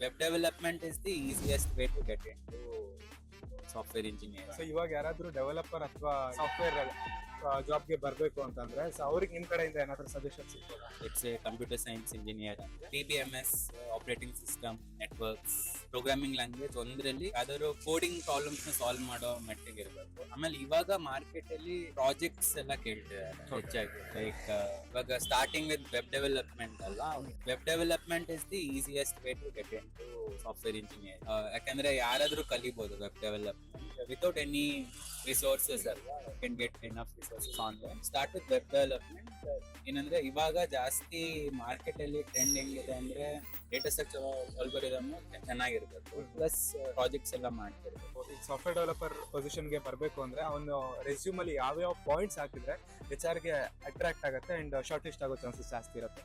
Web development is the easiest way to get into software engineering. So ಇವಾಗ ಯಾರಾದ್ರೂ developer ಅಥವಾ software ಜಾಬ್ಗೆ ಬರಬೇಕು ಅಂತಂದ್ರೆ ಸೊ ಅವ್ರಿಗೆ ನಿಮ್ ಕಡೆಯಿಂದ ಏನಾದ್ರೂ ಸಜೆಷನ್ಸ್ ಸಿಗ್ಬೋದಾ? Let's say computer science engineer, PBMS, operating system, networks, programming language ಒಂದರಲ್ಲಿ ಯಾವ್ದಾದ್ರು ಕೋಡಿಂಗ್ ಪ್ರಾಬ್ಲಮ್ಸ್ ನ ಸಾಲ್ವ್ ಮಾಡೋ ಮಟ್ಟಿಗೆ ಇರಬೇಕು. ಆಮೇಲೆ ಇವಾಗ ಮಾರ್ಕೆಟ್ ಅಲ್ಲಿ ಪ್ರಾಜೆಕ್ಟ್ಸ್ ಎಲ್ಲ ಕೇಳ್ತಿದ್ದಾರೆ ಹೆಚ್ಚಾಗಿ. ಲೈಕ್ ಇವಾಗ ಸ್ಟಾರ್ಟಿಂಗ್ ವಿತ್ ವೆಬ್ ಡೆವಲಪ್ಮೆಂಟ್ ಅಲ್ಲ, web development is the easiest way to get in to software engineer. ಯಾಕಂದ್ರೆ ಯಾರಾದ್ರೂ ಕಲಿಬಹುದು web development without any resources ಅಲ್ವಾ. Can get enough resources online. Start with web development. ಏನಂದ್ರೆ ಇವಾಗ ಜಾಸ್ತಿ market ಅಲ್ಲಿ trend ಹೆಂಗಿದೆ ಅಂದ್ರೆ ಡೇಟಾ ಸ್ಟ್ರಕ್ಚರ್ ಅಲ್ಗೊರಿದಮ್ ಚೆನ್ನಾಗಿರ್ಬೇಕು, ಪ್ಲಸ್ ಪ್ರಾಜೆಕ್ಟ್ಸ್ ಎಲ್ಲ ಮಾಡ್ತಿರ್ಬೇಕು. ಈ ಸಾಫ್ಟ್ವೇರ್ ಡೆವಲಪರ್ ಪೊಸಿಷನ್ಗೆ ಬರಬೇಕು ಅಂದ್ರೆ ಅವನು ರೆಸ್ಯೂಮ್ ಅಲ್ಲಿ ಯಾವ್ಯಾವ ಪಾಯಿಂಟ್ಸ್ ಹಾಕಿದ್ರೆ HR ಗೆ ಅಟ್ರಾಕ್ಟ್ ಆಗುತ್ತೆ ಅಂಡ್ ಶಾರ್ಟ್ ಲಿಸ್ಟ್ ಆಗೋ ಚಾನ್ಸಸ್ ಜಾಸ್ತಿ ಇರುತ್ತೆ?